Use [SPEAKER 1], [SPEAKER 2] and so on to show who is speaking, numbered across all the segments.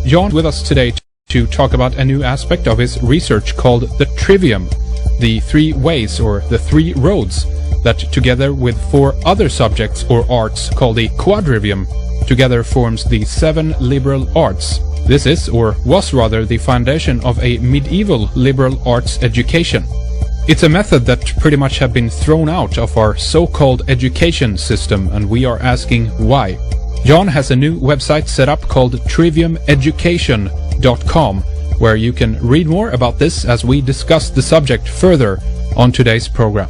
[SPEAKER 1] John with us today to talk about a new aspect of his research called the Trivium, the three ways or the three roads that together with four other subjects or arts called the Quadrivium together forms the 7 liberal arts. This is, or was rather, the foundation of a medieval liberal arts education. It's a method that pretty much have been thrown out of our so-called education system, and we are asking why. John has a new website set up called triviumeducation.com, where you can read more about this as we discuss the subject further on today's program.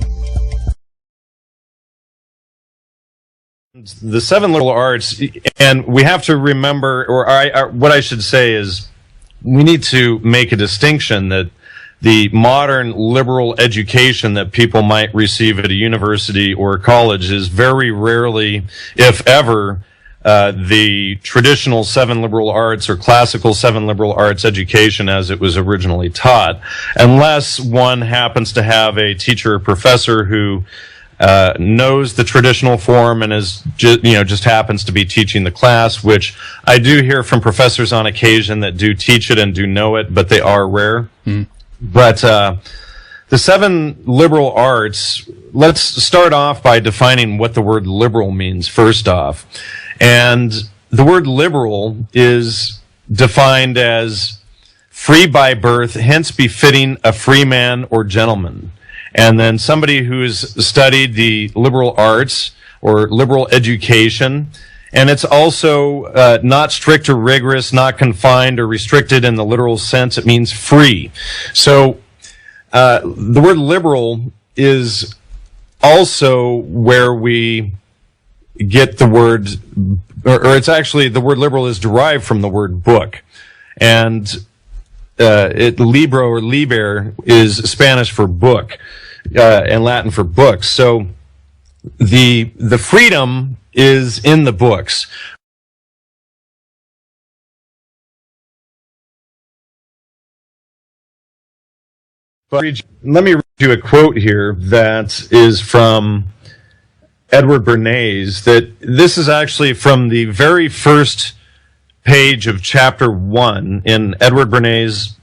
[SPEAKER 2] The 7 liberal arts, and we have to remember, or what I should say is, we need to make a distinction that the modern liberal education that people might receive at a university or college is very rarely, if ever, the traditional 7 liberal arts or classical 7 liberal arts education as it was originally taught, unless one happens to have a teacher or professor who knows the traditional form and is just happens to be teaching the class, which I do hear from professors on occasion that do teach it and do know it, but they are rare. But the 7 liberal arts, let's start off by defining what the word liberal means first off. And the word liberal is defined as free by birth, hence befitting a free man or gentleman. And then somebody who's studied the liberal arts or liberal education, and it's also not strict or rigorous, not confined or restricted in the literal sense. It means free. So the word liberal is also where we get the word, or it's actually, the word liberal is derived from the word book. And libro or liber is Spanish for book, and Latin for books. So the freedom is in the books. But let me read you a quote here that is from Edward Bernays. That this is actually from the very first page of chapter 1 in Edward Bernays'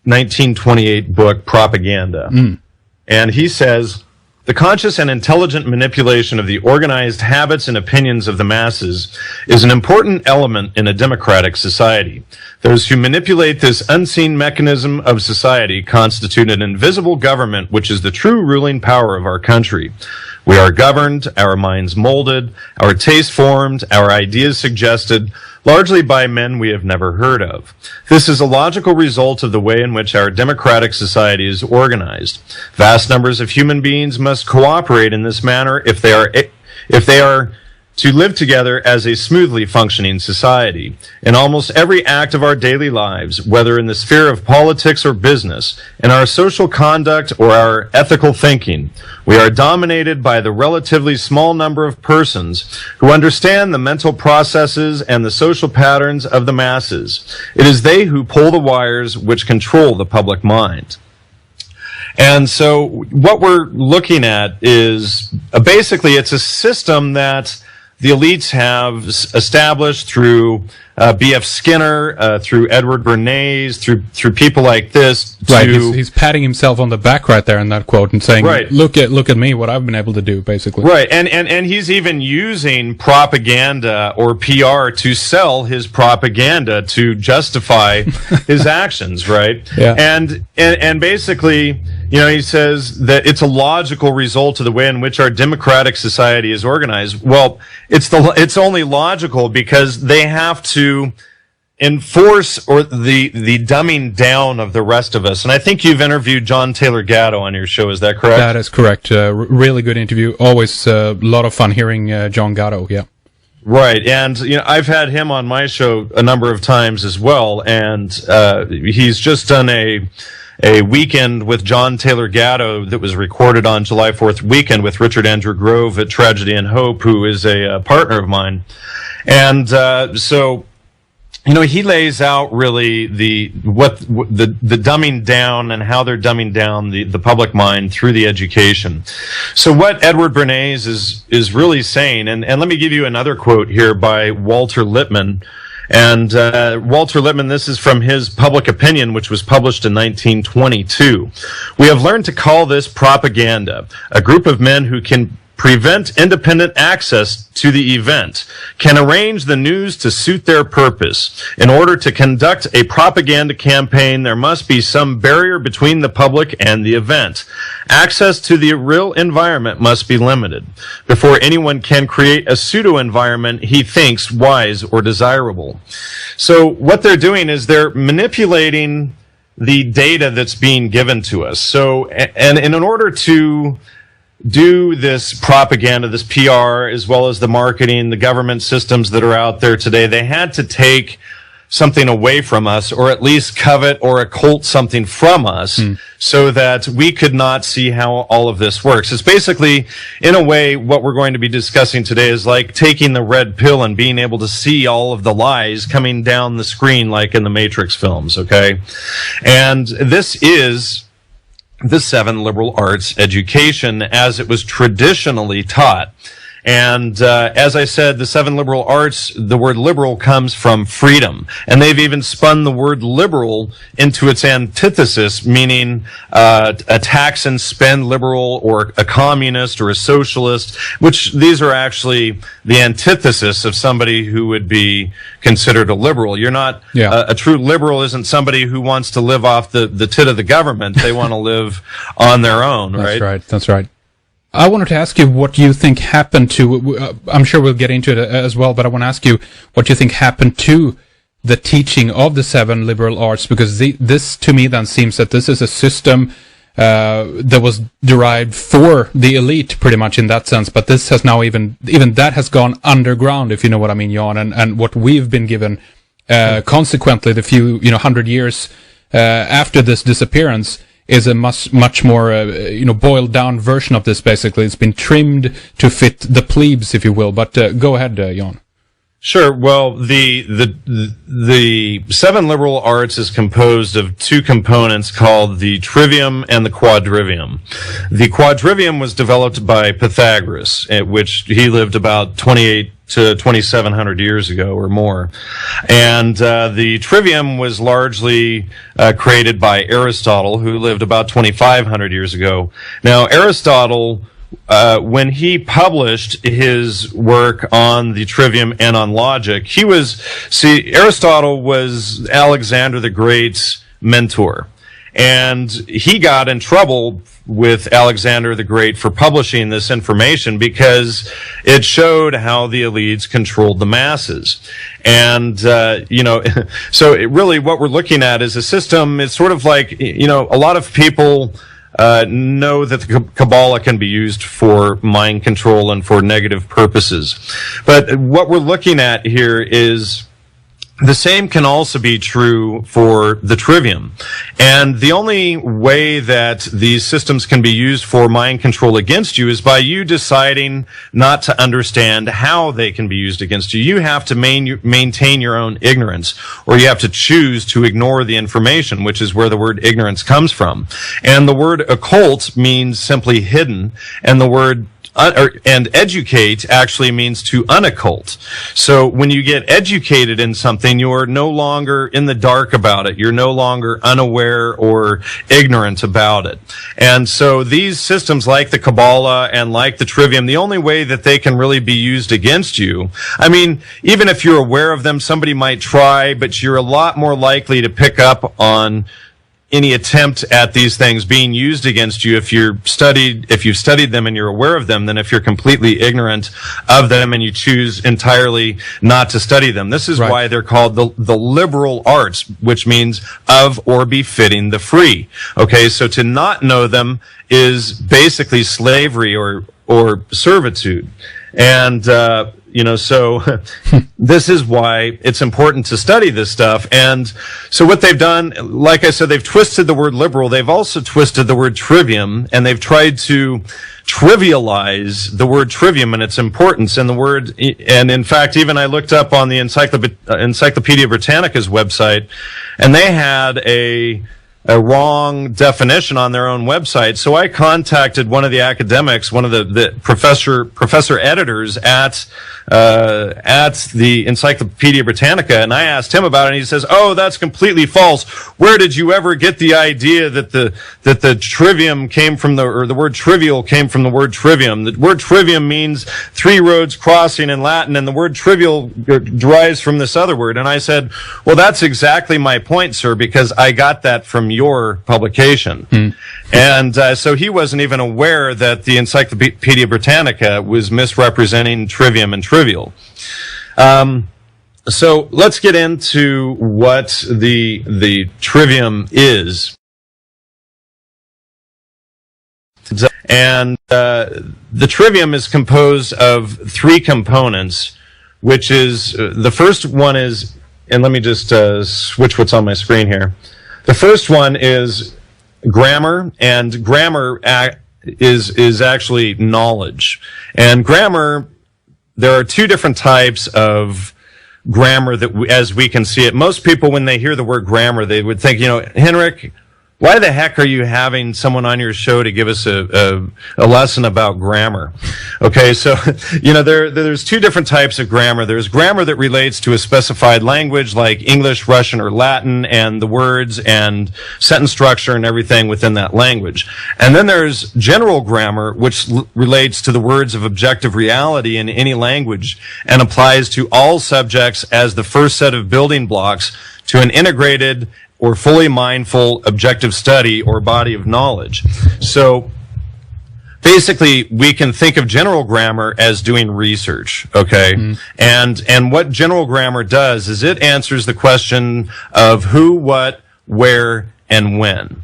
[SPEAKER 2] 1928 book, Propaganda. And he says, "The conscious and intelligent manipulation of the organized habits and opinions of the masses is an important element in a democratic society. Those who manipulate this unseen mechanism of society constitute an invisible government which is the true ruling power of our country. We are governed, our minds molded, our tastes formed, our ideas suggested, largely by men we have never heard of. This is a logical result of the way in which our democratic society is organized. Vast numbers of human beings must cooperate in this manner if they are to live together as a smoothly functioning society. In almost every act of our daily lives, whether in the sphere of politics or business, in our social conduct or our ethical thinking, we are dominated by the relatively small number of persons who understand the mental processes and the social patterns of the masses. It is they who pull the wires which control the public mind." And so what we're looking at is basically it's a system that the elites have established through B.F. Skinner, through Edward Bernays, through people like this.
[SPEAKER 1] Right, he's patting himself on the back right there in that quote and saying, right, look at me, what I've been able to do, basically. Right,
[SPEAKER 2] and he's even using propaganda or PR to sell his propaganda to justify his actions, right? Yeah. And basically, he says that it's a logical result of the way in which our democratic society is organized. Well, it's only logical because they have to enforce the dumbing down of the rest of us. And I think you've interviewed John Taylor Gatto on your show. Is that correct?
[SPEAKER 1] That is correct. Really good interview. Always a lot of fun hearing John Gatto. Yeah.
[SPEAKER 2] Right, and I've had him on my show a number of times as well, and he's just done a weekend with John Taylor Gatto that was recorded on July 4th weekend with Richard Andrew Grove at Tragedy and Hope, who is a partner of mine. And so he lays out really the dumbing down and how they're dumbing down the public mind through the education. So what Edward Bernays is really saying, and let me give you another quote here by Walter Lippmann. And Walter Lippmann, this is from his Public Opinion, which was published in 1922. We have learned to call this propaganda, a group of men who can prevent independent access to the event, can arrange the news to suit their purpose. In order to conduct a propaganda campaign, there must be some barrier between the public and the event. Access to the real environment must be limited before anyone can create a pseudo-environment he thinks wise or desirable. So what they're doing is they're manipulating the data that's being given to us. So, and in order to do this propaganda, this PR, as well as the marketing, the government systems that are out there today, they had to take something away from us, or at least covet or occult something from us, so that we could not see how all of this works. It's basically, in a way, what we're going to be discussing today is like taking the red pill and being able to see all of the lies coming down the screen like in the Matrix films, okay? And this is the 7 liberal arts education as it was traditionally taught. And as I said, the 7 liberal arts, the word liberal comes from freedom. And they've even spun the word liberal into its antithesis, meaning a tax and spend liberal, or a communist, or a socialist, which these are actually the antithesis of somebody who would be considered a liberal. You're not, a true liberal isn't somebody who wants to live off the tit of the government. They want to live on their own, right?
[SPEAKER 1] That's right. I wanted to ask you what you think happened to, I'm sure we'll get into it as well, but I want to ask you what you think happened to the teaching of the 7 liberal arts, because this to me then seems that this is a system that was derived for the elite pretty much in that sense, but this has now even that has gone underground, if you know what I mean, Jan, and what we've been given consequently the few 100 years after this disappearance is a much more boiled down version of this. Basically, it's been trimmed to fit the plebes, if you will. But go ahead, Jan.
[SPEAKER 2] Sure. Well, the 7 liberal arts is composed of 2 components called the Trivium and the Quadrivium. The Quadrivium was developed by Pythagoras, which he lived about 28 to 2,700 years ago or more. And the Trivium was largely created by Aristotle, who lived about 2,500 years ago. Now, Aristotle, when he published his work on the Trivium and on logic, Aristotle was Alexander the Great's mentor. And he got in trouble with Alexander the Great for publishing this information because it showed how the elites controlled the masses. And, so really what we're looking at is a system. It's sort of like, a lot of people know that the Kabbalah can be used for mind control and for negative purposes. But what we're looking at here is the same can also be true for the Trivium. And the only way that these systems can be used for mind control against you is by you deciding not to understand how they can be used against you. You have to maintain your own ignorance, or you have to choose to ignore the information, which is where the word ignorance comes from. And the word occult means simply hidden, and the word and educate actually means to unoccult. So when you get educated in something, you're no longer in the dark about it. You're no longer unaware or ignorant about it. And so these systems like the Kabbalah and like the Trivium, the only way that they can really be used against you, I mean, even if you're aware of them, somebody might try, but you're a lot more likely to pick up on any attempt at these things being used against you if you've studied them and you're aware of them, than if you're completely ignorant of them and you choose entirely not to study them. This is why they're called the liberal arts, which means of or befitting the free. Okay, so to not know them is basically slavery or servitude. And so this is why it's important to study this stuff. And so what they've done, like I said, they've twisted the word liberal. They've also twisted the word trivium, and they've tried to trivialize the word trivium and its importance. And in fact, even I looked up on the Encyclopedia Britannica's website, and they had a wrong definition on their own website. So I contacted one of the academics, one of the professor editors at the Encyclopedia Britannica, and I asked him about it, and he says, "Oh, that's completely false. Where did you ever get the idea that the trivium came from the word trivial came from the word trivium? The word trivium means three roads crossing in Latin, and the word trivial derives from this other word." And I said, "Well, that's exactly my point, sir, because I got that from your publication." And so he wasn't even aware that the Encyclopedia Britannica was misrepresenting trivium and trivial. So let's get into what the trivium is. And the trivium is composed of three components, which is the first one is, and let me just switch what's on my screen here. The first one is grammar, and grammar is actually knowledge. And grammar, there are two different types of grammar that, as we can see it. Most people, when they hear the word grammar, they would think, Henrik, why the heck are you having someone on your show to give us a lesson about grammar? Okay, so, there's two different types of grammar. There's grammar that relates to a specified language like English, Russian, or Latin, and the words and sentence structure and everything within that language. And then there's general grammar, which relates to the words of objective reality in any language and applies to all subjects as the first set of building blocks to an integrated or fully mindful objective study or body of knowledge. So basically, we can think of general grammar as doing research, okay? And what general grammar does is it answers the question of who, what, where, and when,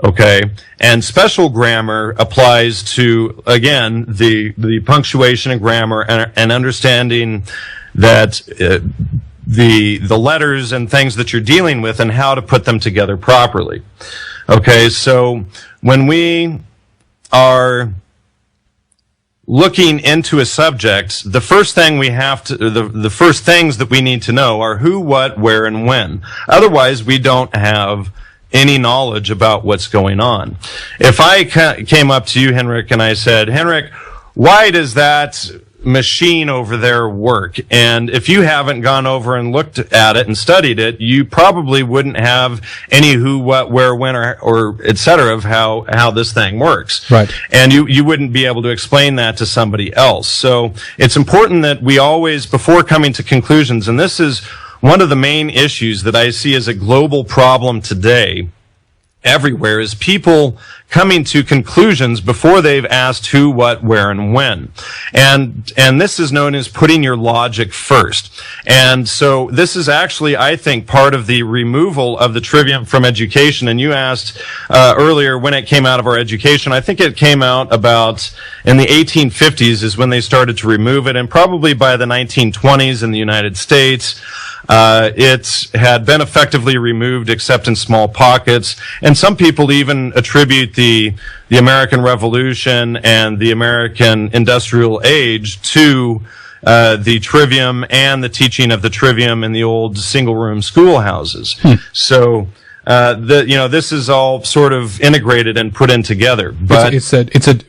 [SPEAKER 2] okay? And special grammar applies to, again, the punctuation and grammar and understanding that the letters and things that you're dealing with and how to put them together properly. Okay, so when we are looking into a subject, the first thing we have to, the first things that we need to know are who, what, where, and when. Otherwise, we don't have any knowledge about what's going on. If I came up to you, Henrik, and I said, Henrik, why does that machine over there work? And if you haven't gone over and looked at it and studied it, you probably wouldn't have any who, what, where, when, or et cetera of how this thing works.
[SPEAKER 1] Right.
[SPEAKER 2] And you wouldn't be able to explain that to somebody else. So it's important that we always, before coming to conclusions, and this is one of the main issues that I see as a global problem today, everywhere, is people coming to conclusions before they've asked who, what, where, and when. And this is known as putting your logic first. And so this is actually, I think, part of the removal of the trivium from education. And you asked earlier when it came out of our education. I think it came out about in the 1850s is when they started to remove it, and probably by the 1920s in the United States. It had been effectively removed except in small pockets, and some people even attribute the American Revolution and the American Industrial Age to the trivium and the teaching of the trivium in the old single-room schoolhouses. So this is all sort of integrated and put in together. But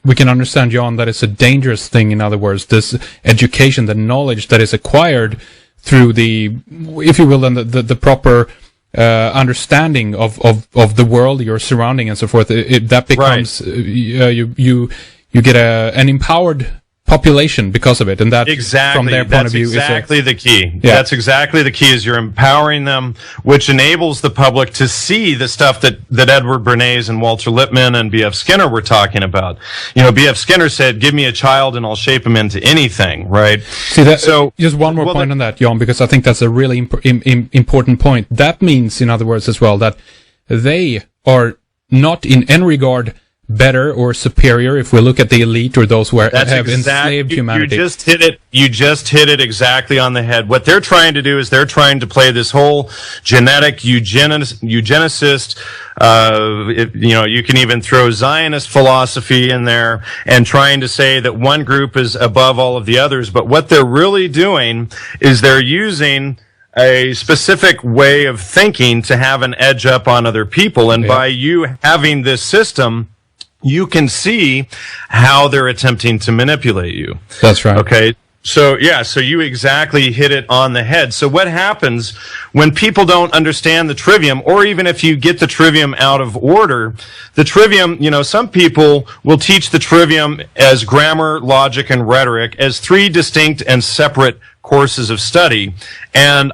[SPEAKER 2] we can understand, Jan, that it's a dangerous thing. In other words, this education, the knowledge that is acquired through the, if you will, then the proper understanding of the world, your surrounding, and so forth, that becomes you get an empowered population because of it, and that from their point of view exactly the key. Yeah. That's exactly the key, is you're empowering them, which enables the public to see the stuff that Edward Bernays and Walter Lippmann and B.F. Skinner were talking about. B.F. Skinner said, "Give me a child and I'll shape him into anything," right?
[SPEAKER 1] See, so just one more point on that, Jan, because I think that's a really important point. That means, in other words, as well, that they are not in any regard better or superior if we look at the elite or those who have enslaved humanity. You just hit it exactly on the head. What they're trying to do is they're trying to play this whole genetic eugenicist, you can even throw Zionist philosophy in there, and trying to say that one group is above all of the others. But what they're really doing is they're using
[SPEAKER 2] a specific way of thinking to have an edge up on other people. And by you having this system, you can see how they're attempting to manipulate you.
[SPEAKER 1] That's right.
[SPEAKER 2] Okay. So you exactly hit it on the head. So what happens when people don't understand the trivium, or even if you get the trivium out of order, the trivium, some people will teach the trivium as grammar, logic, and rhetoric as three distinct and separate courses of study. And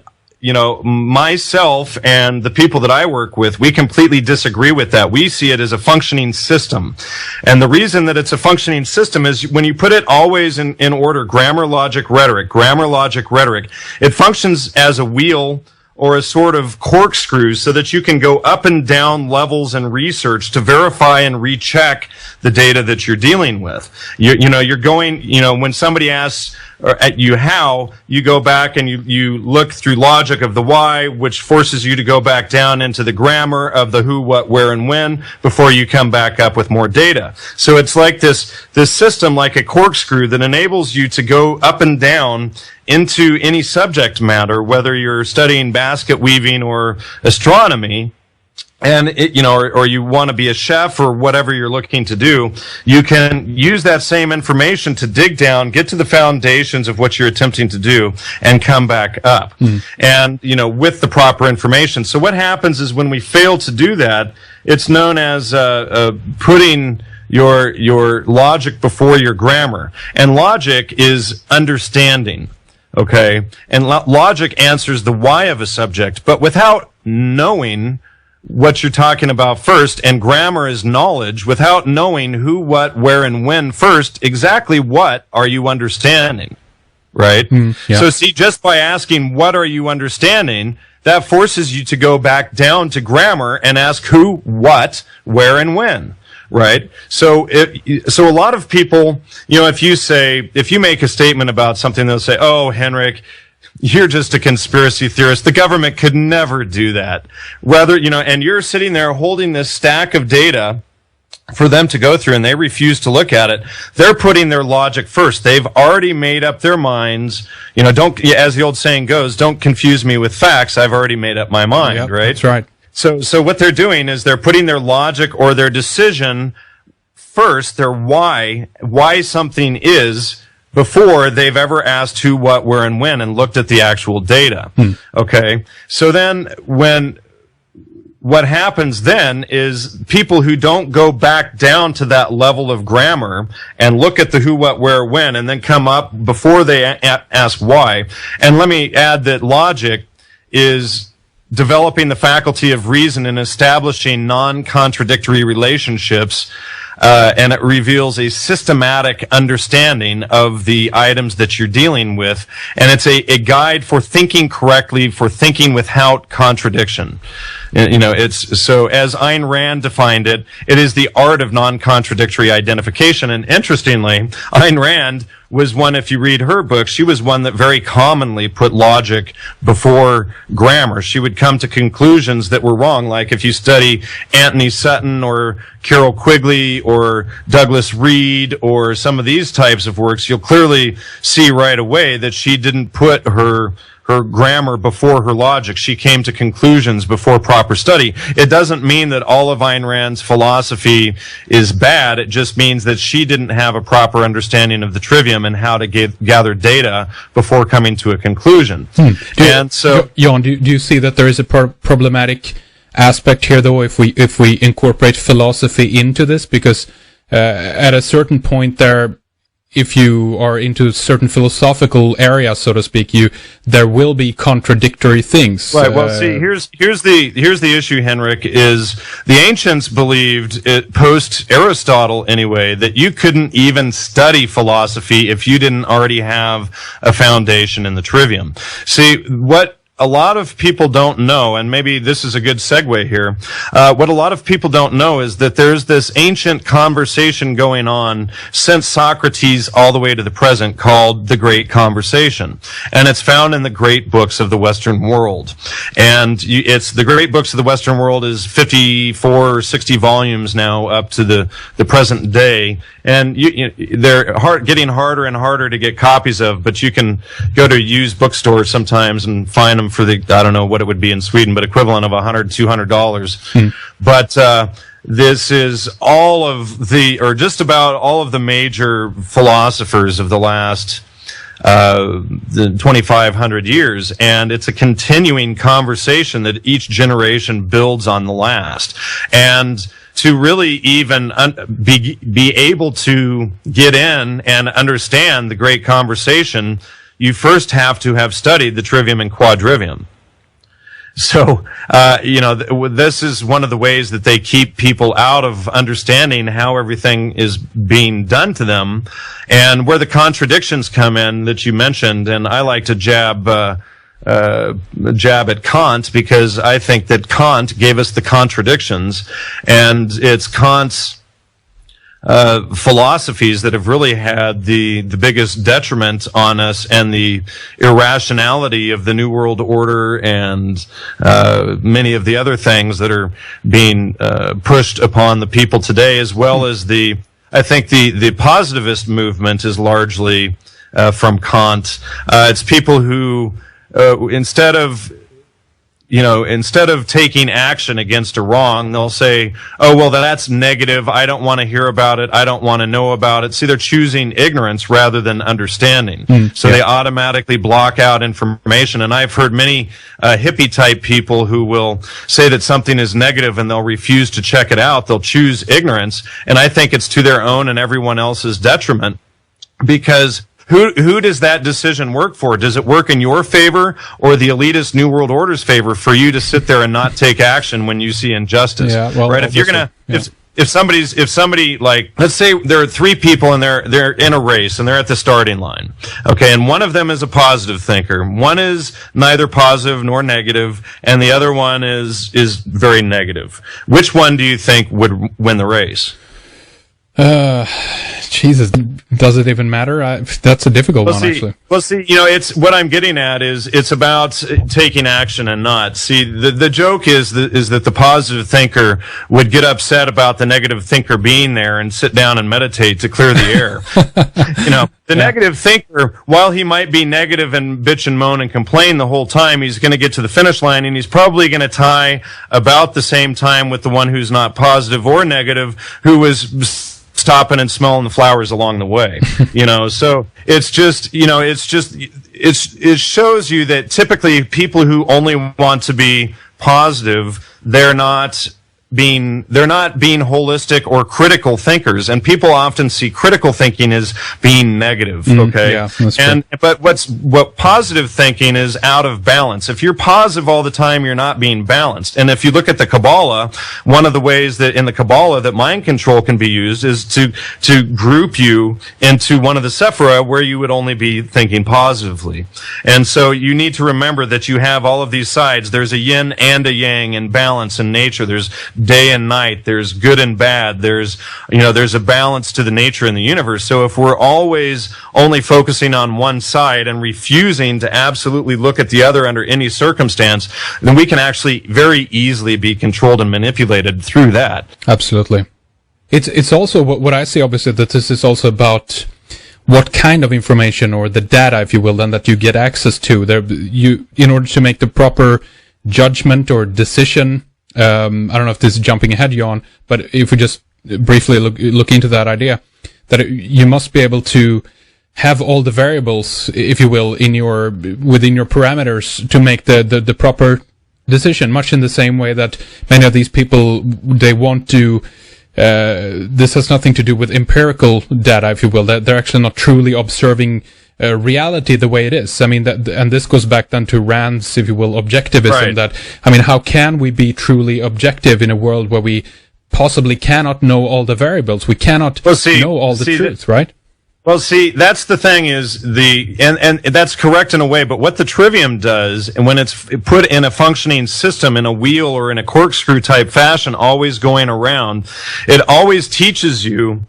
[SPEAKER 2] myself and the people that I work with, we completely disagree with that. We see it as a functioning system. And the reason that it's a functioning system is when you put it always in order, grammar, logic, rhetoric, it functions as a wheel or a sort of corkscrew so that you can go up and down levels in research to verify and recheck the data that you're dealing with. You're going, when somebody asks at you how, you go back and you look through logic of the why, which forces you to go back down into the grammar of the who, what, where, and when before you come back up with more data. So it's like this system, like a corkscrew, that enables you to go up and down into any subject matter, whether you're studying basket weaving or astronomy, and or you want to be a chef or whatever you're looking to do, you can use that same information to dig down, get to the foundations of what you're attempting to do, and come back up. And, with the proper information. So what happens is when we fail to do that, it's known as putting your logic before your grammar. And logic is understanding. Okay? And logic answers the why of a subject, but without knowing what you're talking about first, and grammar is knowledge without knowing who, what, where, and when first, exactly what are you understanding, right? So see, just by asking what are you understanding, that forces you to go back down to grammar and ask who, what, where, and when. Right. So so a lot of people, if you make a statement about something, they'll say, "Oh, Henrik, you're just a conspiracy theorist. The government could never do that." Rather, and you're sitting there holding this stack of data for them to go through, and they refuse to look at it. They're putting their logic first. They've already made up their minds. Don't, as the old saying goes, don't confuse me with facts. I've already made up my mind, right?
[SPEAKER 1] That's right.
[SPEAKER 2] So what they're doing is they're putting their logic or their decision first, their why something is, before they've ever asked who, what, where, and when, and looked at the actual data. Okay? So then what happens then is people who don't go back down to that level of grammar and look at the who, what, where, when, and then come up before they ask why. And let me add that logic is developing the faculty of reason and establishing non-contradictory relationships, and it reveals a systematic understanding of the items that you're dealing with, and it's a guide for thinking correctly, for thinking without contradiction. It's so, as Ayn Rand defined it, it is the art of non-contradictory identification. And interestingly, Ayn Rand was one, if you read her book, she was one that very commonly put logic before grammar. She would come to conclusions that were wrong, like if you study Anthony Sutton or Carol Quigley or Douglas Reed or some of these types of works, you'll clearly see right away that she didn't put her grammar before her logic. She came to conclusions before proper study. It doesn't mean that all of Ayn Rand's philosophy is bad. It just means that she didn't have a proper understanding of the trivium and how to gather data before coming to a conclusion. And so,
[SPEAKER 1] Jan, do you see that there is a problematic aspect here, though, if we incorporate philosophy into this? Because at a certain point there, if you are into certain philosophical areas, so to speak, there will be contradictory things.
[SPEAKER 2] Right. Well, see, here's the issue, Henrik, is the ancients believed, post Aristotle anyway, that you couldn't even study philosophy if you didn't already have a foundation in the trivium. See, what a lot of people don't know, and maybe this is a good segue here, what a lot of people don't know is that there's this ancient conversation going on since Socrates all the way to the present called the Great Conversation. And it's found in the great books of the Western world. And it's the great books of the Western world is 54 or 60 volumes now up to the present day. And they're getting harder and harder to get copies of, but you can go to used bookstores sometimes and find them for the, I don't know what it would be in Sweden, but equivalent of $100, $200. But this is all of the, or just about all of the major philosophers of the last the 2,500 years, and it's a continuing conversation that each generation builds on the last. And to really even be able to get in and understand the great conversation, you first have to have studied the Trivium and Quadrivium. So, this is one of the ways that they keep people out of understanding how everything is being done to them, and where the contradictions come in that you mentioned. And I like to jab at Kant, because I think that Kant gave us the contradictions, and it's Kant's philosophies that have really had the biggest detriment on us, and the irrationality of the New World Order and many of the other things that are being pushed upon the people today, as well as I think the positivist movement is largely from Kant. It's people who instead of taking action against a wrong, they'll say, oh, well, that's negative. I don't want to hear about it. I don't want to know about it. See, they're choosing ignorance rather than understanding. They automatically block out information. And I've heard many hippie-type people who will say that something is negative and they'll refuse to check it out. They'll choose ignorance. And I think it's to their own and everyone else's detriment, because who does that decision work for? Does it work in your favor or the elitist New World Order's favor for you to sit there and not take action when you see injustice? Yeah, well, right? If you're gonna, if somebody, like, let's say there are three people and they're in a race and they're at the starting line, okay, and one of them is a positive thinker, one is neither positive nor negative, and the other one is very negative. Which one do you think would win the race?
[SPEAKER 1] Jesus, does it even matter? That's a difficult one, actually.
[SPEAKER 2] Well, see, it's what I'm getting at is it's about taking action and not. See, the joke is that the positive thinker would get upset about the negative thinker being there and sit down and meditate to clear the air. The negative thinker, while he might be negative and bitch and moan and complain the whole time, he's going to get to the finish line, and he's probably going to tie about the same time with the one who's not positive or negative, who was stopping and smelling the flowers along the way. So it shows you that typically people who only want to be positive, they're not being holistic or critical thinkers, and people often see critical thinking as being negative. Okay,
[SPEAKER 1] yeah, that's true.
[SPEAKER 2] But what positive thinking is out of balance. If you're positive all the time, you're not being balanced. And if you look at the Kabbalah, one of the ways that in the Kabbalah that mind control can be used is to group you into one of the sephira where you would only be thinking positively. And so you need to remember that you have all of these sides. There's a yin and a yang in balance in nature. There's day and night, there's good and bad, there's a balance to the nature in the universe. So if we're always only focusing on one side and refusing to absolutely look at the other under any circumstance, then we can actually very easily be controlled and manipulated through that.
[SPEAKER 1] Absolutely. It's also what I see, obviously, that this is also about what kind of information, or the data, if you will, then that you get access to. In order to make the proper judgment or decision, I don't know if this is jumping ahead, Jan, but if we just briefly look into that idea, that you must be able to have all the variables, if you will, within your parameters to make the proper decision, much in the same way that many of these people, they want to, this has nothing to do with empirical data, if you will. They're actually not truly observing reality the way it is. I mean, and this goes back then to Rand's, if you will, objectivism. Right. How can we be truly objective in a world where we possibly cannot know all the variables? We cannot know all the truth, right?
[SPEAKER 2] Well, see, that's the thing is and that's correct in a way, but what the Trivium does, and when it's put in a functioning system in a wheel or in a corkscrew type fashion, always going around, it always teaches you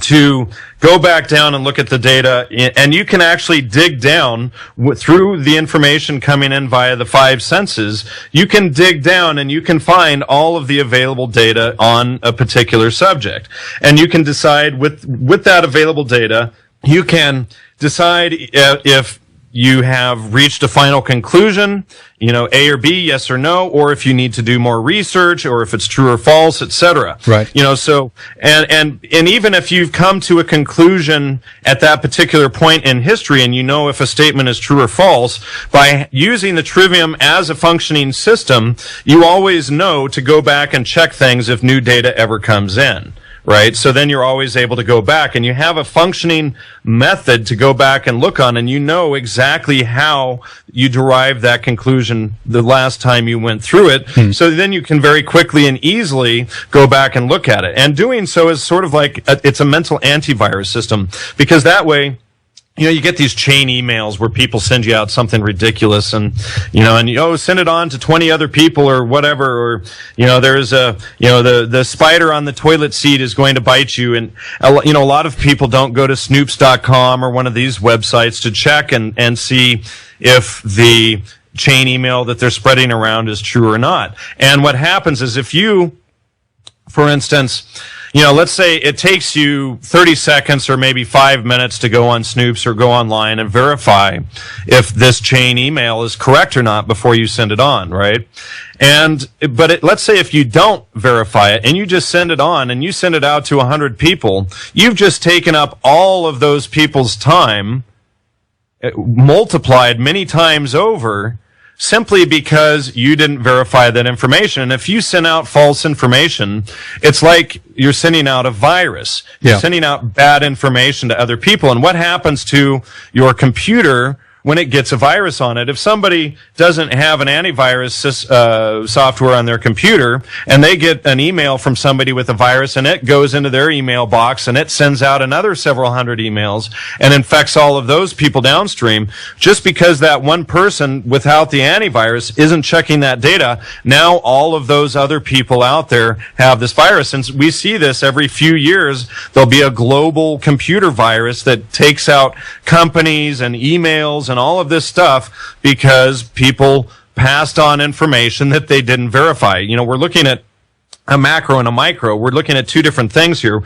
[SPEAKER 2] to go back down and look at the data, and you can actually dig down through the information coming in via the five senses. You can dig down and you can find all of the available data on a particular subject. And you can decide with that available data, you can decide if you have reached a final conclusion, A or B, yes or no, or if you need to do more research, or if it's true or false, etc.
[SPEAKER 1] Right.
[SPEAKER 2] So, and even if you've come to a conclusion at that particular point in history, and if a statement is true or false, by using the Trivium as a functioning system, you always know to go back and check things if new data ever comes in. Right? So then you're always able to go back, and you have a functioning method to go back and look on, and you know exactly how you derived that conclusion the last time you went through it. So then you can very quickly and easily go back and look at it. And doing so is sort of like, it's a mental antivirus system, because that way, you get these chain emails where people send you out something ridiculous, and send it on to 20 other people or whatever, or there's the spider on the toilet seat is going to bite you, and a lot of people don't go to snoops.com or one of these websites to check and see if the chain email that they're spreading around is true or not. And what happens is, if you, for instance, let's say it takes you 30 seconds or maybe 5 minutes to go on Snoops or go online and verify if this chain email is correct or not before you send it on, right? But let's say if you don't verify it and you just send it on and you send it out to 100 people, you've just taken up all of those people's time, multiplied many times over, simply because you didn't verify that information. And if you send out false information, it's like you're sending out a virus. You're sending out bad information to other people. And what happens to your computer when it gets a virus on it? If somebody doesn't have an antivirus software on their computer, and they get an email from somebody with a virus, and it goes into their email box, and it sends out another several hundred emails and infects all of those people downstream, just because that one person without the antivirus isn't checking that data, now all of those other people out there have this virus. And we see this every few years. There'll be a global computer virus that takes out companies and emails and all of this stuff because people passed on information that they didn't verify. We're looking at a macro and a micro. We're looking at two different things here,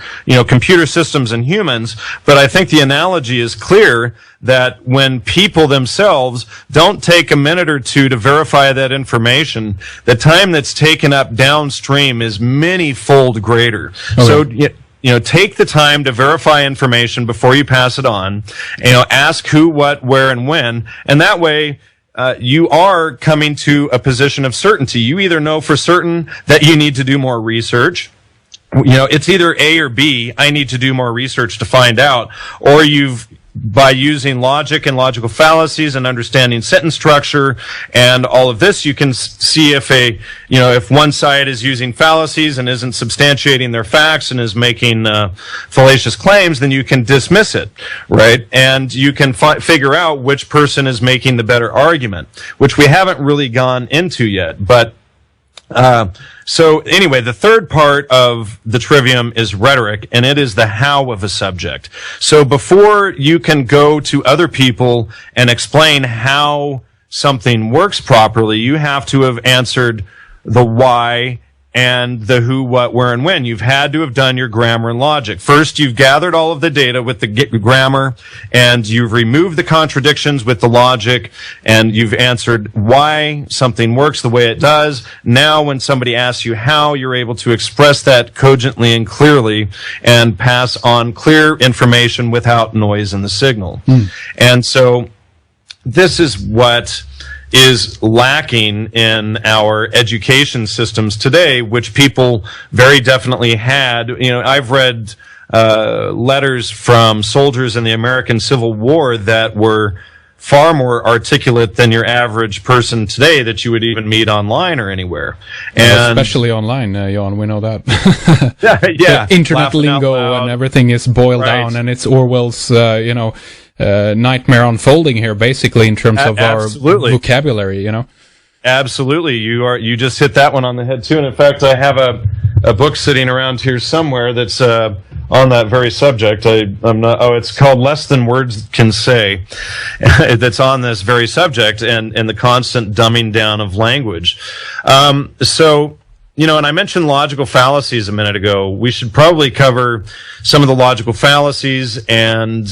[SPEAKER 2] computer systems and humans. But I think the analogy is clear that when people themselves don't take a minute or two to verify that information, the time that's taken up downstream is many-fold greater. Okay. So, take the time to verify information before you pass it on. Ask who, what, where, and when. And that way, you are coming to a position of certainty. You either know for certain that you need to do more research. It's either A or B. I need to do more research to find out. Or by using logic and logical fallacies and understanding sentence structure and all of this, you can see if one side is using fallacies and isn't substantiating their facts and is making fallacious claims, then you can dismiss it, right? And you can figure out which person is making the better argument, which we haven't really gone into yet. But so anyway, the third part of the Trivium is rhetoric, and it is the how of a subject. So before you can go to other people and explain how something works properly, you have to have answered the why and the who, what, where, and when. You've had to have done your grammar and logic. First, you've gathered all of the data with the grammar, and you've removed the contradictions with the logic, and you've answered why something works the way it does. Now, when somebody asks you how, you're able to express that cogently and clearly and pass on clear information without noise in the signal. And so this is what is lacking in our education systems today, which people very definitely had. I've read letters from soldiers in the American Civil War that were far more articulate than your average person today that you would even meet online or anywhere. And
[SPEAKER 1] especially online, Johan, we know that.
[SPEAKER 2] yeah.
[SPEAKER 1] The internet lingo and everything is boiled down, and it's Orwell's, nightmare unfolding here, basically, in terms of our vocabulary,
[SPEAKER 2] Absolutely. You just hit that one on the head too. And in fact, I have a book sitting around here somewhere that's on that very subject. It's called Less Than Words Can Say. That's on this very subject and the constant dumbing down of language. And I mentioned logical fallacies a minute ago. We should probably cover some of the logical fallacies and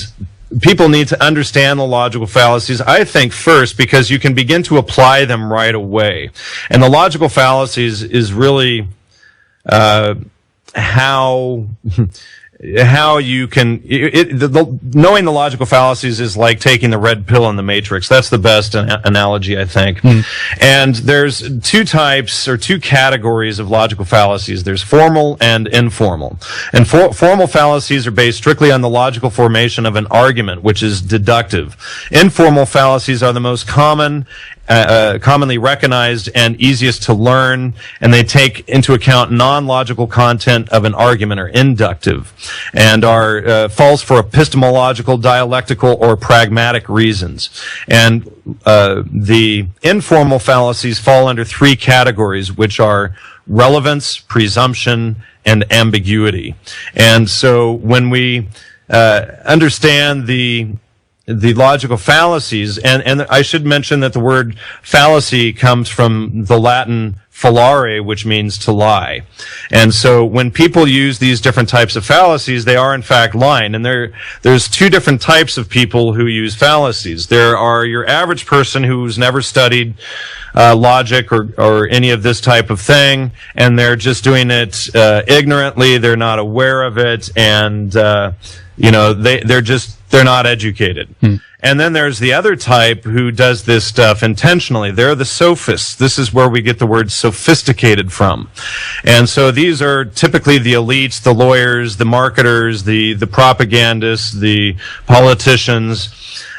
[SPEAKER 2] people need to understand the logical fallacies, I think, first, because you can begin to apply them right away. And the logical fallacies is really how you can knowing the logical fallacies is like taking the red pill in the Matrix. That's the best analogy, I think. And there's two types or two categories of logical fallacies. There's formal and informal. And formal fallacies are based strictly on the logical formation of an argument, which is deductive. Informal fallacies are the most commonly recognized and easiest to learn, and they take into account non-logical content of an argument, or inductive, and are false for epistemological, dialectical, or pragmatic reasons. And the informal fallacies fall under three categories, which are relevance, presumption, and ambiguity. And so when we understand the logical fallacies, and I should mention that the word fallacy comes from the Latin fallare, which means to lie. And so when people use these different types of fallacies, they are in fact lying. And there's two different types of people who use fallacies. There are your average person who's never studied logic or any of this type of thing, and they're just doing it ignorantly. They're not aware of it, and they're not educated. And then there's the other type who does this stuff intentionally. They're the sophists. This is where we get the word sophisticated from. And so these are typically the elites, the lawyers, the marketers, the propagandists, the politicians,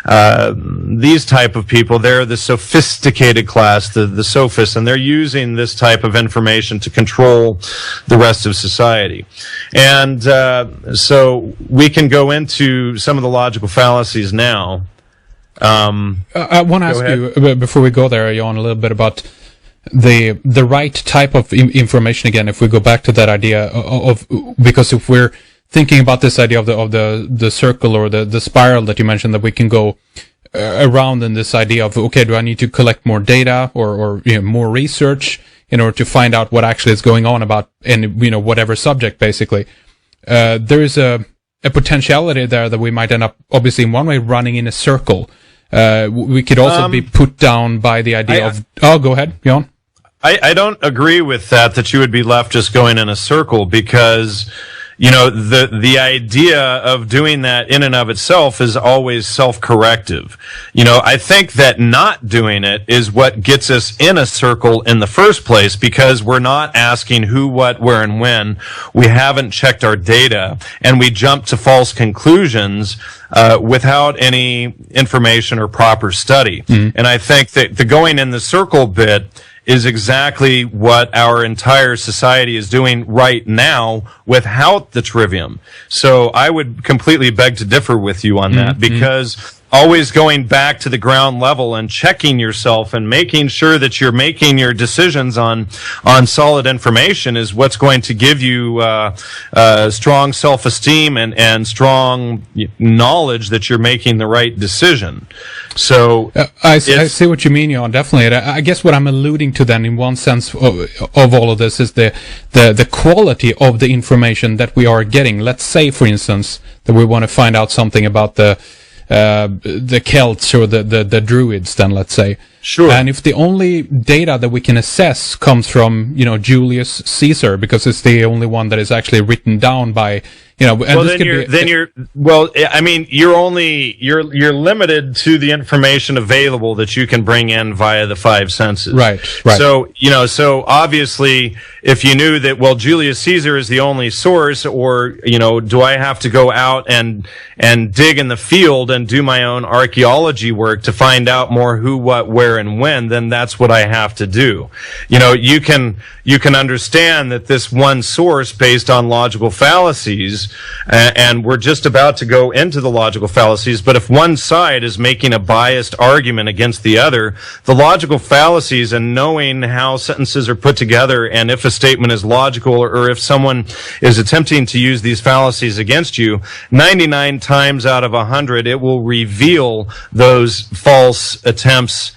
[SPEAKER 2] these type of people. They're the sophisticated class, the sophists, and they're using this type of information to control the rest of society. And so we can go into some of the logical fallacies now.
[SPEAKER 1] I want to ask you, before we go there, Jan, a little bit about the right type of information again, if we go back to that idea of because if we're thinking about this idea of the circle or the spiral that you mentioned, that we can go around in this idea of, okay, do I need to collect more data or more research in order to find out what actually is going on about whatever subject, basically. There is a potentiality there that we might end up, obviously, in one way, running in a circle. We could also be put down by the idea of... Oh, go ahead, Jan.
[SPEAKER 2] I don't agree with that you would be left just going in a circle, because... the idea of doing that in and of itself is always self-corrective. I think that not doing it is what gets us in a circle in the first place, because we're not asking who, what, where, and when. We haven't checked our data, and we jump to false conclusions without any information or proper study. And I think that the going in the circle bit is exactly what our entire society is doing right now without the Trivium. So I would completely beg to differ with you on that, because always going back to the ground level and checking yourself and making sure that you're making your decisions on solid information is what's going to give you strong self-esteem and strong knowledge that you're making the right decision. So
[SPEAKER 1] I see what you mean, Jan, definitely. I guess what I'm alluding to then, in one sense of all of this, is the quality of the information that we are getting. Let's say, for instance, that we want to find out something about the Celts or the Druids, then, let's say.
[SPEAKER 2] Sure.
[SPEAKER 1] And if the only data that we can assess comes from, Julius Caesar, because it's the only one that is actually written down by, and
[SPEAKER 2] well, you're limited to the information available that you can bring in via the five senses.
[SPEAKER 1] Right.
[SPEAKER 2] So, so obviously, if you knew that, well, Julius Caesar is the only source, or, do I have to go out and dig in the field and do my own archaeology work to find out more who, what, where, and when, then that's what I have to do. You can understand that this one source based on logical fallacies, and we're just about to go into the logical fallacies, but if one side is making a biased argument against the other, the logical fallacies and knowing how sentences are put together and if a statement is logical or if someone is attempting to use these fallacies against you, 99 times out of 100 it will reveal those false attempts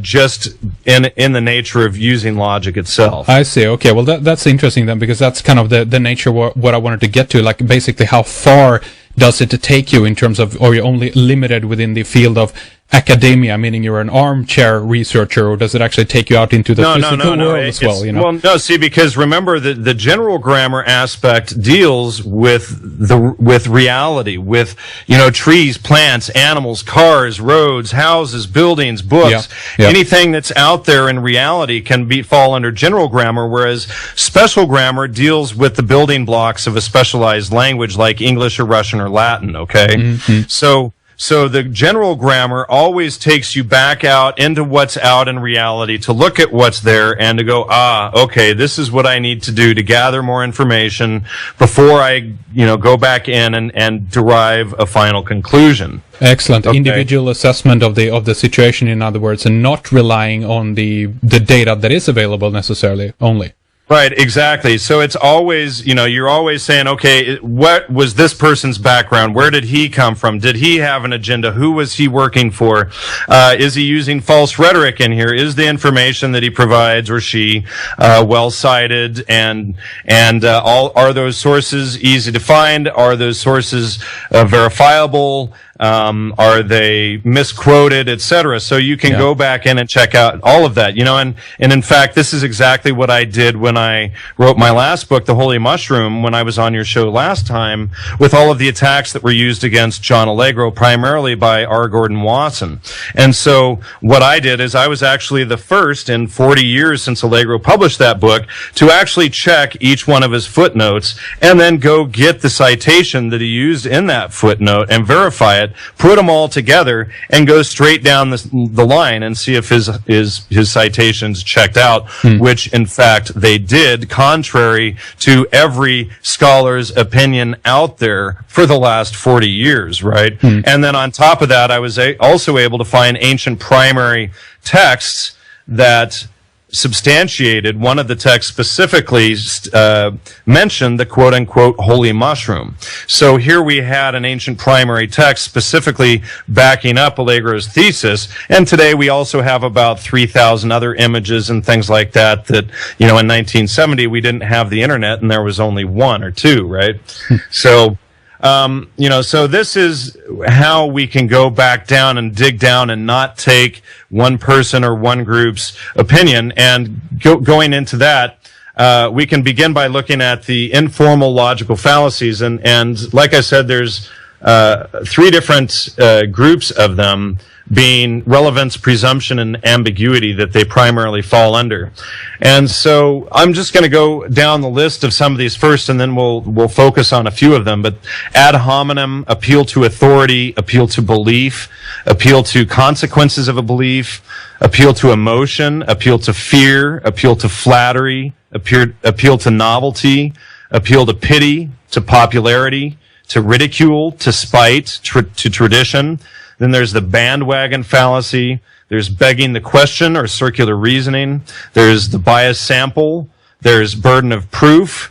[SPEAKER 2] just in the nature of using logic itself.
[SPEAKER 1] I see. Okay, well that's interesting then, because that's kind of the nature of what I wanted to get to, like basically how far does it take you in terms of, or you're only limited within the field of academia, meaning you're an armchair researcher, or does it actually take you out into the physical world as well? You know?
[SPEAKER 2] Well, no, see, because remember the general grammar aspect deals with reality, with, you know, trees, plants, animals, cars, roads, houses, buildings, books, anything that's out there in reality can fall under general grammar, whereas special grammar deals with the building blocks of a specialized language like English or Russian or Latin. Okay, So the general grammar always takes you back out into what's out in reality, to look at what's there and to go, okay, this is what I need to do to gather more information before I, you know, go back in and derive a final conclusion.
[SPEAKER 1] Excellent. Okay. Individual assessment of the situation, in other words, and not relying on the data that is available necessarily only.
[SPEAKER 2] Right, exactly. So it's always, you know, you're always saying, okay, what was this person's background? Where did he come from? Did he have an agenda? Who was he working for? Is he using false rhetoric in here? Is the information that he provides, or she, well cited? And are those sources easy to find? Are those sources verifiable? Are they misquoted, etc.? So you can go back in and check out all of that, you know, and in fact, this is exactly what I did when I wrote my last book, The Holy Mushroom, when I was on your show last time, with all of the attacks that were used against John Allegro, primarily by R. Gordon Wasson. And so what I did is I was actually the first in 40 years since Allegro published that book to actually check each one of his footnotes and then go get the citation that he used in that footnote and verify it, put them all together, and go straight down the line and see if his citations checked out, which in fact they did, contrary to every scholar's opinion out there for the last 40 years, right? And then on top of that, I was also able to find ancient primary texts that substantiated. One of the texts specifically mentioned the quote-unquote holy mushroom. So here we had an ancient primary text specifically backing up Allegro's thesis, and today we also have about 3,000 other images and things like that, you know, in 1970 we didn't have the internet and there was only one or two, right? So you know, so this is how we can go back down and dig down and not take one person or one group's opinion. And going into that, we can begin by looking at the informal logical fallacies. And like I said, there's three different groups of them, being relevance, presumption, and ambiguity, that they primarily fall under. And so I'm just going to go down the list of some of these first, and then we'll focus on a few of them. But ad hominem, appeal to authority, appeal to belief, appeal to consequences of a belief, appeal to emotion, appeal to fear, appeal to flattery, appeal to novelty, appeal to pity, to popularity, to ridicule, to spite, to tradition. Then there's the bandwagon fallacy. There's begging the question or circular reasoning. There's the bias sample. There's burden of proof,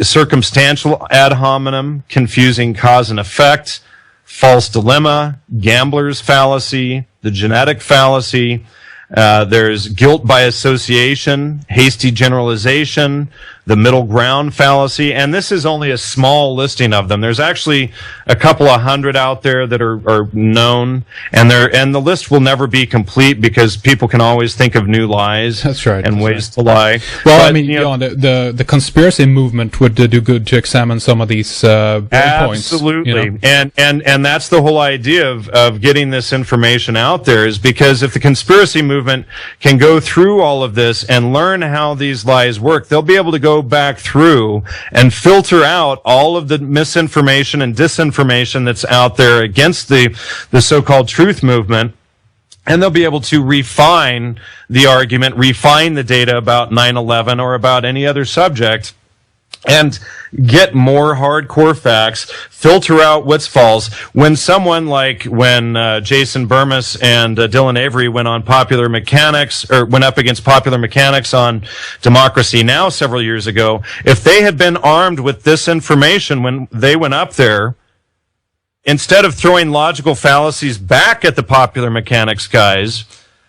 [SPEAKER 2] circumstantial ad hominem, confusing cause and effect, false dilemma, gambler's fallacy, the genetic fallacy. There's guilt by association, hasty generalization, the middle ground fallacy, and this is only a small listing of them. There's actually a couple of hundred out there that are known, and the list will never be complete because people can always think of new lies.
[SPEAKER 1] That's right.
[SPEAKER 2] And ways to lie.
[SPEAKER 1] Well, but, I mean, you know, the conspiracy movement would do good to examine some of these points.
[SPEAKER 2] Absolutely. You know? And that's the whole idea of getting this information out there, is because if the conspiracy movement can go through all of this and learn how these lies work, they'll be able to go back through and filter out all of the misinformation and disinformation that's out there against the so-called truth movement, and they'll be able to refine the argument, refine the data about 9/11 or about any other subject, and get more hardcore facts, filter out what's false. When Jason Burmis and Dylan Avery went on Popular Mechanics, or went up against Popular Mechanics on Democracy Now! Several years ago, if they had been armed with this information when they went up there, instead of throwing logical fallacies back at the Popular Mechanics guys,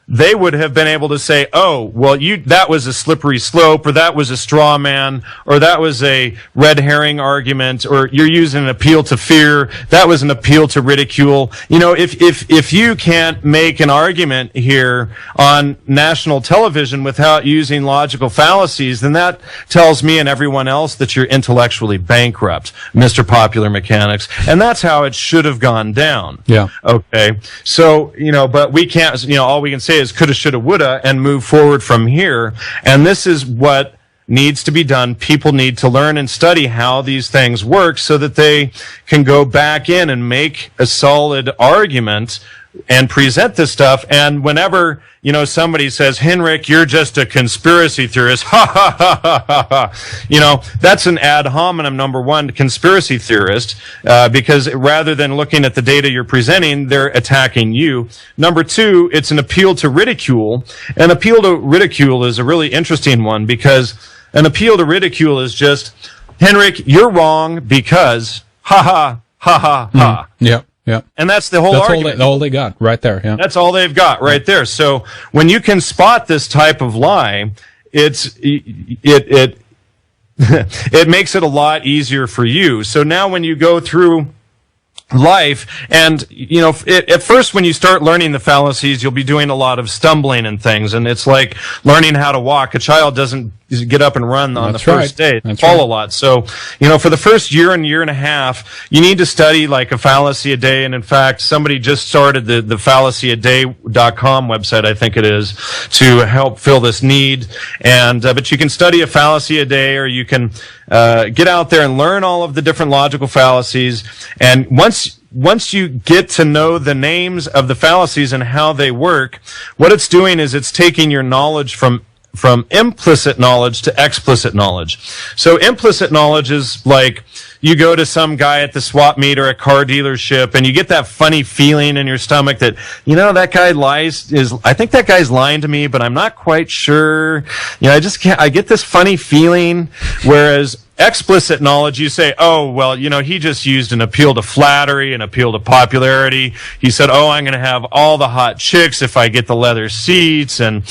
[SPEAKER 2] they would have been able to say, oh, well, that was a slippery slope, or that was a straw man, or that was a red herring argument, or you're using an appeal to fear, that was an appeal to ridicule. You know, if you can't make an argument here on national television without using logical fallacies, then that tells me and everyone else that you're intellectually bankrupt, Mr. Popular Mechanics. And that's how it should have gone down.
[SPEAKER 1] Yeah.
[SPEAKER 2] Okay. So, you know, but we can't, you know, all we can say is coulda, shoulda, woulda, and move forward from here. And this is what needs to be done. People need to learn and study how these things work so that they can go back in and make a solid argument and present this stuff. And whenever, you know, somebody says, Henrik, you're just a conspiracy theorist, ha ha ha ha ha ha, you know, that's an ad hominem, number one, conspiracy theorist, because rather than looking at the data you're presenting, they're attacking you. Number two, it's an appeal to ridicule. An appeal to ridicule is a really interesting one, because an appeal to ridicule is just, Henrik, you're wrong because, ha ha, ha ha ha.
[SPEAKER 1] Yeah. Yeah.
[SPEAKER 2] And that's the whole argument.
[SPEAKER 1] That's all they got right there. Yeah.
[SPEAKER 2] That's all they've got right there. So when you can spot this type of lie, it makes it a lot easier for you. So now when you go through life, and you know, at first when you start learning the fallacies, you'll be doing a lot of stumbling and things, and it's like learning how to walk. A child doesn't get up and run on the first day. They fall a lot. So, you know, for the first year and year and a half, you need to study like a fallacy a day. And in fact, somebody just started the fallacyAday.com website, I think it is, to help fill this need. And, but you can study a fallacy a day, or you can, get out there and learn all of the different logical fallacies. And once you get to know the names of the fallacies and how they work, what it's doing is it's taking your knowledge from implicit knowledge to explicit knowledge. So implicit knowledge is like you go to some guy at the swap meet or a car dealership and you get that funny feeling in your stomach that, you know, that guy I think that guy's lying to me, but I'm not quite sure. You know, I get this funny feeling. Whereas explicit knowledge, you say, oh, well, you know, he just used an appeal to flattery, an appeal to popularity. He said, oh, I'm going to have all the hot chicks if I get the leather seats, and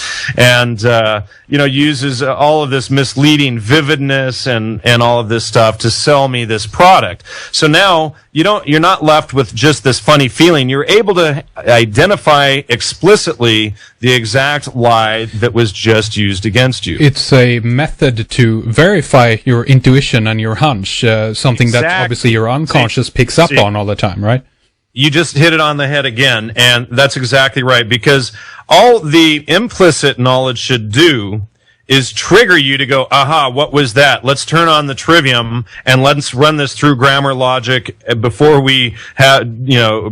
[SPEAKER 2] you know, uses all of this misleading vividness and all of this stuff to sell me this product. So now you're not left with just this funny feeling. You're able to identify explicitly the exact lie that was just used against you.
[SPEAKER 1] It's a method to verify your intuition and your hunch, something that obviously your unconscious picks up on all the time, right?
[SPEAKER 2] You just hit it on the head again, and that's exactly right, because all the implicit knowledge should do is trigger you to go, aha, what was that? Let's turn on the Trivium and let's run this through grammar logic before we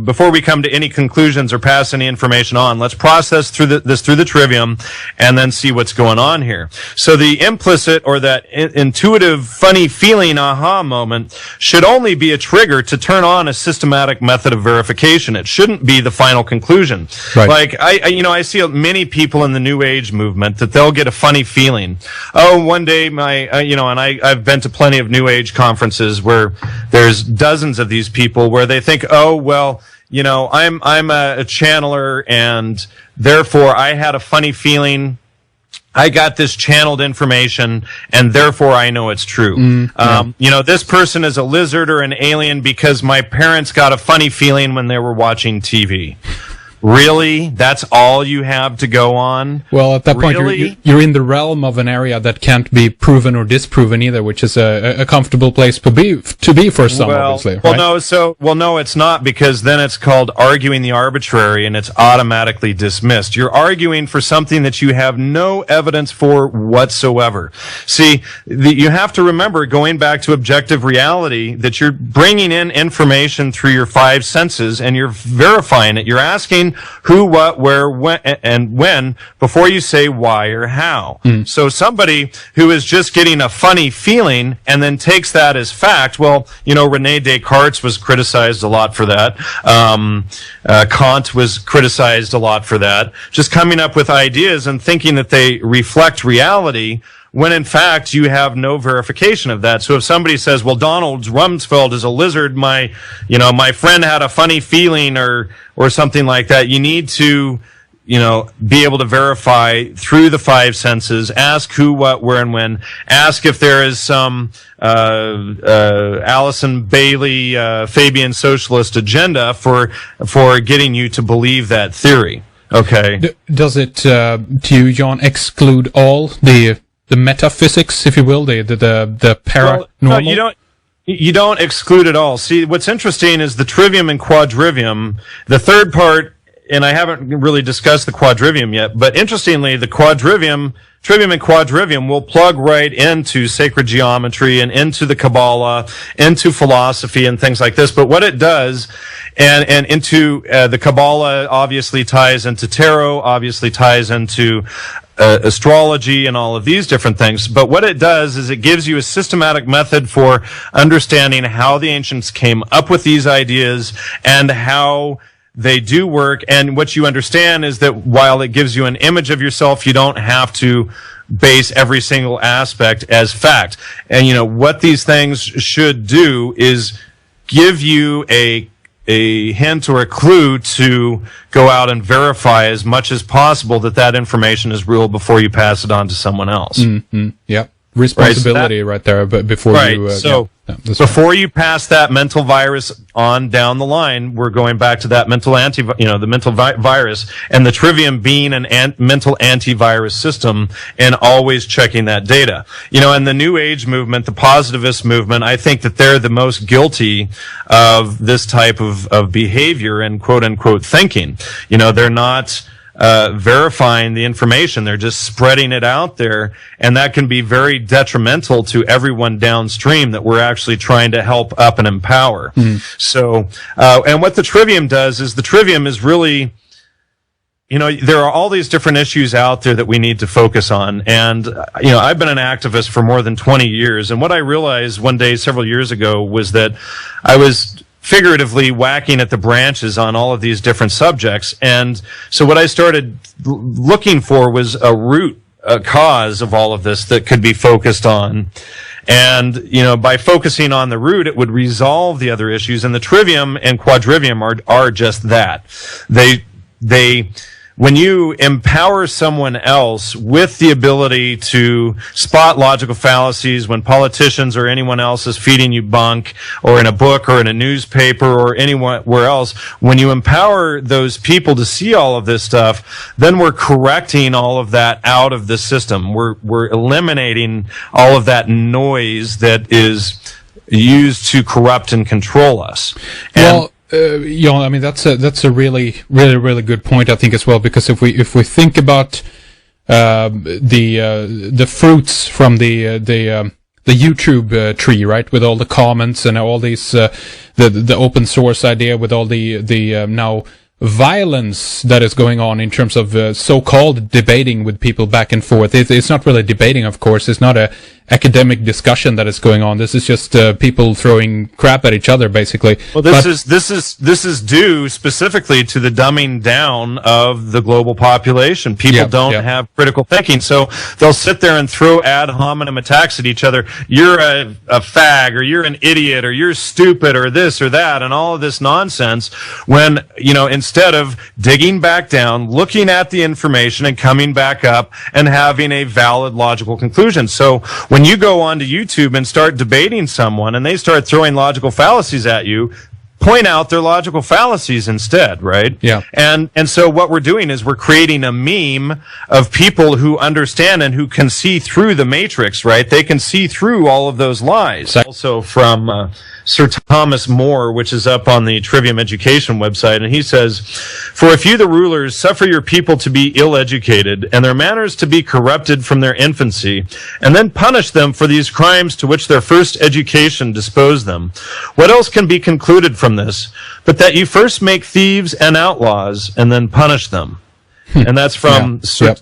[SPEAKER 2] before we come to any conclusions or pass any information on. Let's process this through the Trivium and then see what's going on here. So the implicit, or that intuitive, funny feeling aha moment, should only be a trigger to turn on a systematic method of verification. It shouldn't be the final conclusion.
[SPEAKER 1] Right.
[SPEAKER 2] Like I see many people in the New Age movement that they'll get a funny feeling. Oh, one day and I've been to plenty of New Age conferences where there's dozens of these people where they think, oh, well, you know, I'm a channeler and therefore I had a funny feeling. I got this channeled information, and therefore I know it's true. You know, this person is a lizard or an alien because my parents got a funny feeling when they were watching TV. Really? That's all you have to go on?
[SPEAKER 1] Well, at that point, you're in the realm of an area that can't be proven or disproven either, which is a comfortable place to be for some, obviously.
[SPEAKER 2] Well, no, it's not, because then it's called arguing the arbitrary, and it's automatically dismissed. You're arguing for something that you have no evidence for whatsoever. See, you have to remember, going back to objective reality, that you're bringing in information through your five senses, and you're verifying it. You're asking who, what, where, when, and when before you say why or how. So somebody who is just getting a funny feeling and then takes that as fact, well, you know, Rene Descartes was criticized a lot for that. Kant was criticized a lot for that. Just coming up with ideas and thinking that they reflect reality, when in fact you have no verification of that. So if somebody says, well, Donald Rumsfeld is a lizard, my friend had a funny feeling, or something like that, you need to be able to verify through the five senses, ask who, what, where, and when, ask if there is some Alison Bailey Fabian socialist agenda for getting you to believe that theory. Okay.
[SPEAKER 1] Does it, to you, John, exclude all the metaphysics, if you will, the paranormal?
[SPEAKER 2] Well, no, you don't exclude it all. See, what's interesting is the Trivium and Quadrivium, the third part, and I haven't really discussed the Quadrivium yet, but interestingly, the Trivium and Quadrivium will plug right into sacred geometry and into the Kabbalah, into philosophy and things like this. But what it does, and into the Kabbalah obviously ties into tarot, obviously ties into astrology and all of these different things. But what it does is it gives you a systematic method for understanding how the ancients came up with these ideas and how they do work. And what you understand is that while it gives you an image of yourself, you don't have to base every single aspect as fact. And what these things should do is give you a hint or a clue to go out and verify as much as possible that information is real before you pass it on to someone else.
[SPEAKER 1] Mm-hmm. Yep. Responsibility right there, but before you... before you pass that mental virus on down the line, we're going back to that mental the mental virus, and the Trivium being mental antivirus system and always checking that data. And the New Age movement, the positivist movement, I think that they're the most guilty of this type of behavior and quote unquote thinking. They're not verifying the information. They're just spreading it out there, and that can be very detrimental to everyone downstream that we're actually trying to help up and empower. So, and what the Trivium does is the Trivium is really, there are all these different issues out there that we need to focus on. And, I've been an activist for more than 20 years. And what I realized one day several years ago was that I was figuratively whacking at the branches on all of these different subjects. And so what I started looking for was a cause of all of this that could be focused on. And, by focusing on the root, it would resolve the other issues. And the Trivium and Quadrivium are just that. When you empower someone else with the ability to spot logical fallacies when politicians or anyone else is feeding you bunk, or in a book or in a newspaper or anywhere else, when you empower those people to see all of this stuff, then we're correcting all of that out of the system. We're eliminating all of that noise that is used to corrupt and control us. I mean that's a really good point, I think, as well, because if we think about the fruits from the YouTube tree, right, with all the comments and all these the open source idea, with all the now violence that is going on in terms of so-called debating with people back and forth. It's not really debating, of course. It's not a academic discussion that is going on. This is just people throwing crap at each other, basically.
[SPEAKER 2] Well, this is due specifically to the dumbing down of the global population. People don't have critical thinking, so they'll sit there and throw ad hominem attacks at each other. You're a fag, or you're an idiot, or you're stupid, or this or that, and all of this nonsense. When instead of digging back down, looking at the information, and coming back up and having a valid, logical conclusion. So when you go onto YouTube and start debating someone and they start throwing logical fallacies at you, point out their logical fallacies instead, right?
[SPEAKER 1] Yeah.
[SPEAKER 2] And so what we're doing is we're creating a meme of people who understand and who can see through the matrix, right? They can see through all of those lies. Also from Sir Thomas More, which is up on the Trivium Education website, and he says, "For if you the rulers suffer your people to be ill-educated, and their manners to be corrupted from their infancy, and then punish them for these crimes to which their first education disposed them, what else can be concluded from this, but that you first make thieves and outlaws, and then punish them?" And that's from Sir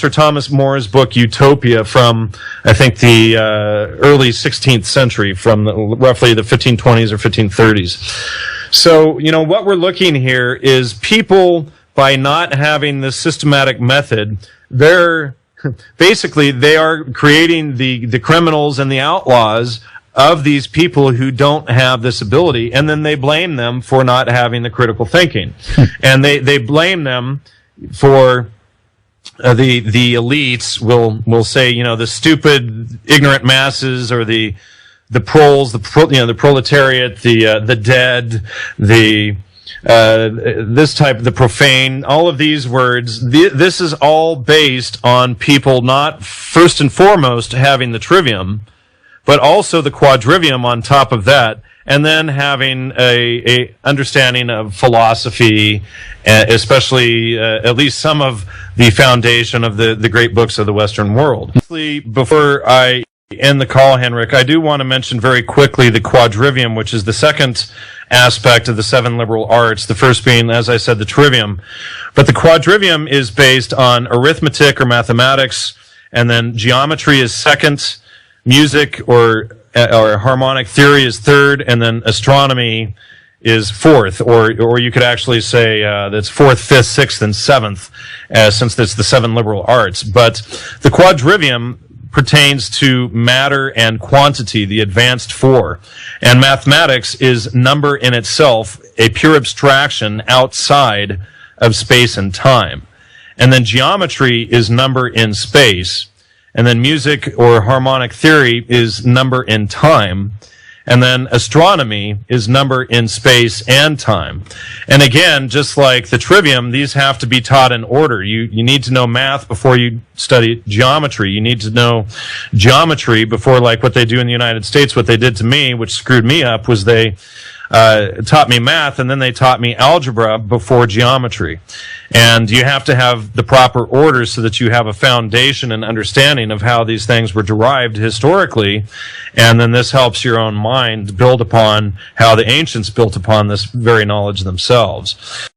[SPEAKER 2] Thomas More's book Utopia, from I think the early 16th century, from roughly the 1520s or 1530s. So what we're looking here is people, by not having this systematic method, they are creating the criminals and the outlaws of these people who don't have this ability, and then they blame them for not having the critical thinking. And they blame them for the elites will say, you know, the stupid, ignorant masses, or the proles, the proletariat, the dead, this type, the profane, all of these words. This is all based on people not first and foremost having the trivium, but also the quadrivium on top of that, and then having a understanding of philosophy, especially at least some of the foundation of the great books of the Western world. Before I end the call, Henrik, I do want to mention very quickly the quadrivium, which is the second aspect of the 7 liberal arts, the first being, as I said, the trivium. But the quadrivium is based on arithmetic or mathematics, and then geometry is second, music or harmonic theory is third, and then astronomy is fourth, or you could actually say that's fourth, fifth, sixth, and seventh, since it's the 7 liberal arts. But the quadrivium pertains to matter and quantity, the advanced 4. And mathematics is number in itself, a pure abstraction outside of space and time. And then geometry is number in space. And then music or harmonic theory is number in time. And then astronomy is number in space and time. And again, just like the trivium, these have to be taught in order. You need to know math before you study geometry. You need to know geometry before, like what they do in the United States. What they did to me, which screwed me up, was they taught me math, and then they taught me algebra before geometry. And you have to have the proper order so that you have a foundation and understanding of how these things were derived historically, and then this helps your own mind build upon how the ancients built upon this very knowledge themselves.